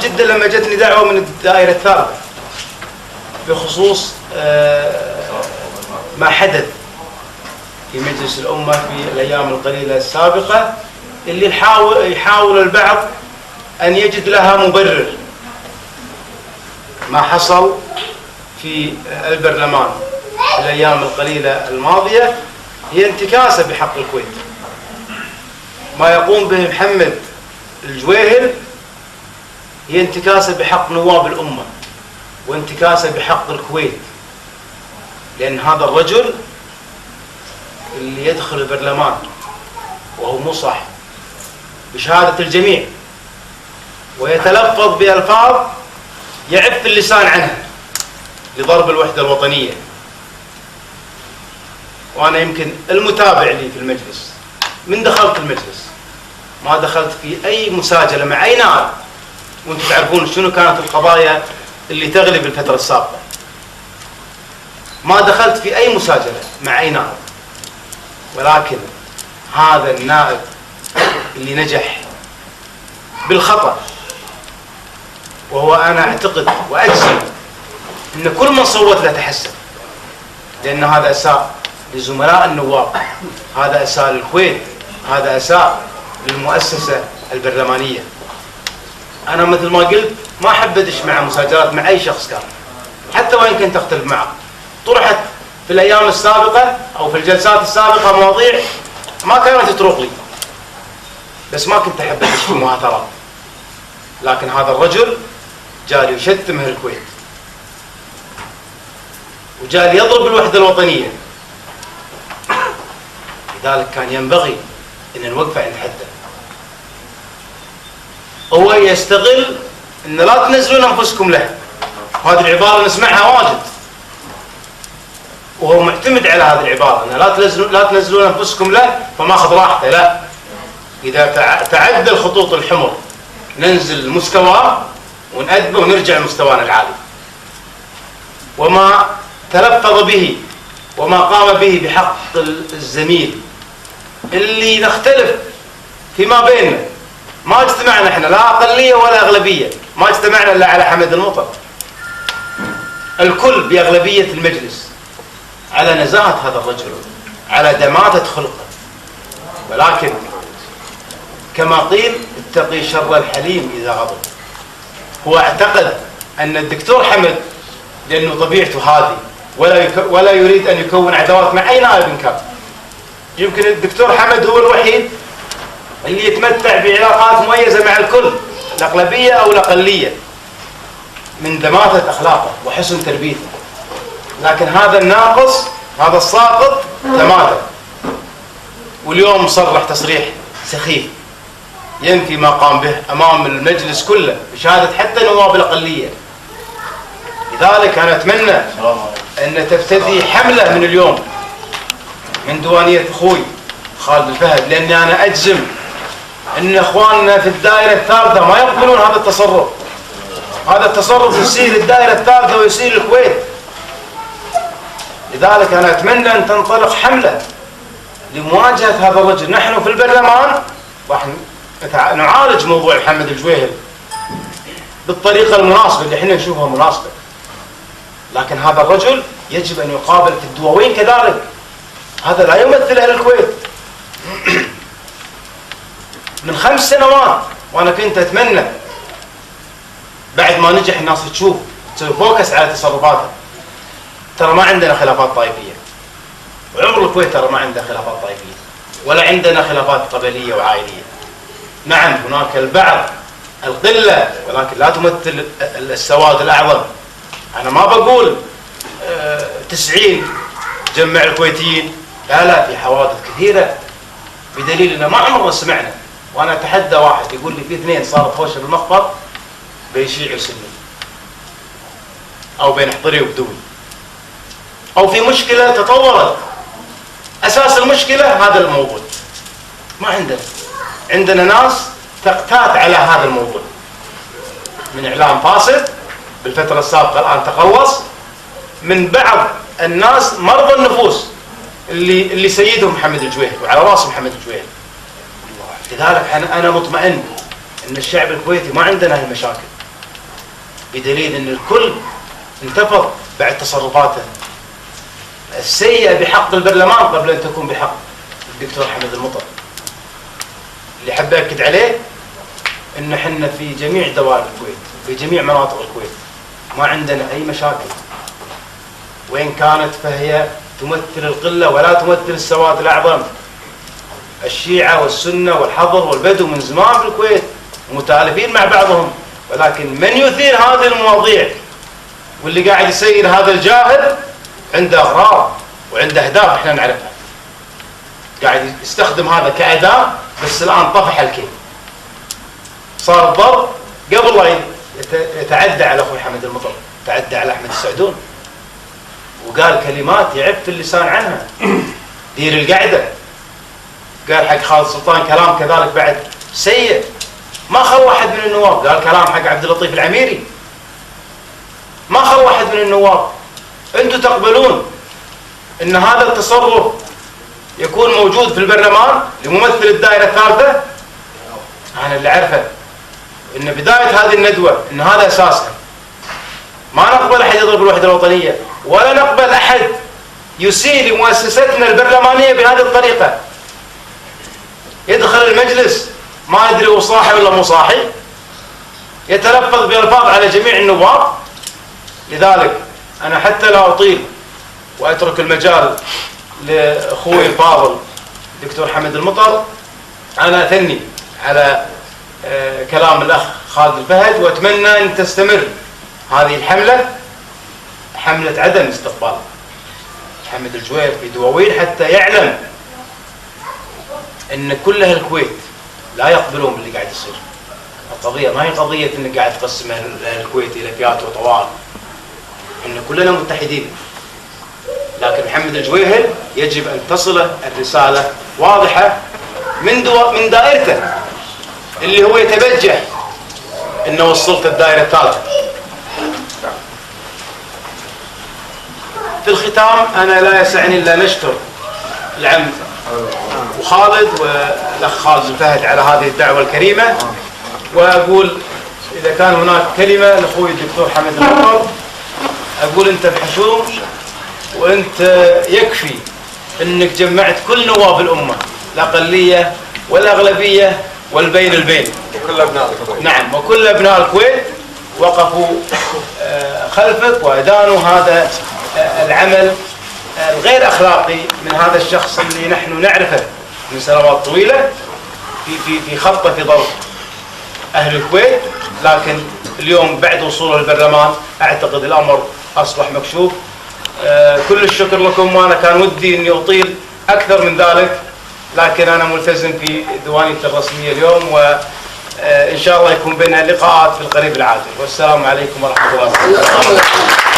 فرحت جدا لما جتني دعوة من الدائرة الثالثة بخصوص ما حدث في مجلس الأمة في الأيام القليلة السابقة، اللي يحاول البعض أن يجد لها مبرر. ما حصل في البرلمان في الأيام القليلة الماضية هي انتكاسة بحق الكويت. ما يقوم به محمد الجويهل هي انتكاسة بحق نواب الأمة وانتكاسة بحق الكويت، لأن هذا الرجل اللي يدخل البرلمان وهو مصح بشهادة الجميع ويتلفظ بألفاظ يعف اللسان عنها لضرب الوحدة الوطنية. وأنا يمكن المتابع لي في المجلس من دخلت المجلس ما دخلت في أي مساجلة مع أي نائب، وانتم تعرفون شنو كانت القضايا اللي تغلب الفترة السابقة. ما دخلت في أي مساجلة مع أي نائب، ولكن هذا النائب اللي نجح بالخطأ، وهو أنا أعتقد وأجزم أن كل من صوت له تحسن، لأن هذا أساء لزملاء النواب، هذا أساء للكويت، هذا أساء للمؤسسة البرلمانية. أنا مثل ما قلت ما أحب أدش مع مساجلات مع أي شخص كان، حتى وإن كنت أختلف معه. طرحت في الأيام السابقة أو في الجلسات السابقة مواضيع ما كانت تطرق لي، بس ما كنت أحب أدش في مهاترات. لكن هذا الرجل جاء يشتم أهل الكويت وجاء يضرب الوحدة الوطنية، لذلك كان ينبغي أن نوقفه عند حده. هو يستغل أن لا تنزلون أنفسكم له، هذه العبارة نسمعها واجد، وهو معتمد على هذه العبارة أن لا تنزلون أنفسكم له فماخذ راحته. لا، إذا تعدى الخطوط الحمر ننزل مستواه ونأدبه ونرجع لمستوانا العالي. وما تلفظ به وما قام به بحق الزميل اللي نختلف فيما بيننا، ما اجتمعنا احنا لا أقلية ولا أغلبية، ما اجتمعنا إلا على حمد المطر، الكل بأغلبية المجلس على نزاهة هذا الرجل، على دماثة خلقه. ولكن كما قيل اتقي شر الحليم إذا غضب. هو اعتقد أن الدكتور حمد لأنه طبيعته هذه ولا يريد أن يكون عداوات مع أي نائب كان. يمكن الدكتور حمد هو الوحيد اللي يتمتع بعلاقات مميزة مع الكل، الأغلبية أو الأقلية، من دماثة أخلاقه وحسن تربيته. لكن هذا الناقص، هذا الساقط دماثه. واليوم صرح تصريح سخيف ينفي ما قام به أمام المجلس كله بشهادة حتى نواب الأقلية. لذلك أنا أتمنى أن تفتدي حملة من اليوم من ديوانية أخوي خالد الفهد، لأني أنا أجزم أن أخواننا في الدائرة الثالثة ما يقبلون هذا التصرف. هذا التصرف يصير الدائرة الثالثة ويصير الكويت. لذلك أنا أتمنى أن تنطلق حملة لمواجهة هذا الرجل. نحن في البرلمان راح نعالج موضوع محمد الجويهل بالطريقة المناسبة اللي احنا نشوفها مناسبة، لكن هذا الرجل يجب أن يقابل في الدواوين كذلك. هذا لا يمثل أهل الكويت. من 5 سنوات وأنا كنت أتمنى بعد ما نجح الناس تشوف تسوي فوكس على تصرفاته. ترى ما عندنا خلافات طائفية، وعمر الكويت ترى ما عنده خلافات طائفية ولا عندنا خلافات قبلية وعائلية. نعم هناك البعض القلة، ولكن لا تمثل السواد الأعظم. أنا ما بقول 90 جمع الكويتيين، لا، في حوادث كثيرة، بدليل أننا ما عمرنا سمعنا. وأنا أتحدى واحد يقول لي في 2 صارت هوشة بالمخبر بين شيعي وسني، أو بين حضري وبدوي، أو في مشكلة تطورت أساس المشكلة هذا الموضوع. ما عندنا ناس تقتات على هذا الموضوع من إعلام فاسد بالفترة السابقة الآن تقلص، من بعض الناس مرضى النفوس اللي سيدهم محمد الجويهل وعلى راس محمد الجويهل. لذلك أنا مطمئن أن الشعب الكويتي ما عندنا هالمشاكل، بدليل أن الكل انتفض بعد تصرفاته السيئة بحق البرلمان قبل أن تكون بحق الدكتور حمد المطر. اللي حاب أكد عليه أن احنا في جميع دوائر الكويت، في جميع مناطق الكويت ما عندنا أي مشاكل، وإن كانت فهي تمثل القلة ولا تمثل السواد الأعظم. الشيعة والسنة والحضر والبدو من زمان في الكويت ومتآلفين مع بعضهم، ولكن من يثير هذه المواضيع واللي قاعد يسير هذا الجاهل عنده أغراض وعنده أهداف احنا نعرفها، قاعد يستخدم هذا كأداة، بس الآن طفح الكيل، صار الضرب قبل لا يتعدى على أخوي حمد المطر، تعدى على أحمد السعدون وقال كلمات يعف اللسان عنها، دير القعدة، قال حق خالد سلطان كلام كذلك بعد سيء، ما خلى واحد من النواب، قال كلام حق عبد اللطيف العميري، ما خلى واحد من النواب. انتم تقبلون ان هذا التصرف يكون موجود في البرلمان لممثل الدائرة الثالثة؟ انا اللي عارفه ان بداية هذه الندوة ان هذا اساسها، ما نقبل احد يضرب الوحدة الوطنية، ولا نقبل احد يسيء لمؤسستنا البرلمانية بهذه الطريقة، يدخل المجلس ما يدري هو صاحي ولا مو صاحي، يتلفظ بألفاظ على جميع النواب. لذلك أنا حتى لا أطيل وأترك المجال لأخوي الفاضل دكتور حمد المطر، أنا أثني على كلام الأخ خالد الفهد، وأتمنى أن تستمر هذه الحملة، حملة عدم استقبال حمد الجوير في دواوين، حتى يعلم أن كل أهل الكويت لا يقبلون باللي قاعد يصير. القضية ما هي قضية أنك قاعد تقسم أهل الكويت إلى فئات وطوائف، إن كلنا متحدين، لكن محمد الجويهل يجب أن تصله الرسالة واضحة من دائرته اللي هو يتبجح إنه وصلت الدائرة الثالثة. في الختام أنا لا يسعني إلا نشكر العم وخالد والأخ خالد الفهد على هذه الدعوة الكريمة، وأقول إذا كان هناك كلمة لأخوي الدكتور حمد المطر، أقول أنت بحشوم، وأنت يكفي أنك جمعت كل نواب الأمة، الأقلية والأغلبية والبين البين، وكل أبناء الكويت. نعم، وكل أبناء الكويت وقفوا خلفك وأدانوا هذا العمل الغير أخلاقي من هذا الشخص اللي نحن نعرفه من سنوات طويلة في خطة في ضرب أهل الكويت، لكن اليوم بعد وصوله البرلمان أعتقد الأمر أصبح مكشوف. كل الشكر لكم، وأنا كان ودي أني أطيل أكثر من ذلك، لكن أنا ملتزم في ديوانية الرسمية اليوم، وإن شاء الله يكون بيننا لقاءات في القريب العاجل، والسلام عليكم ورحمة الله وبركاته.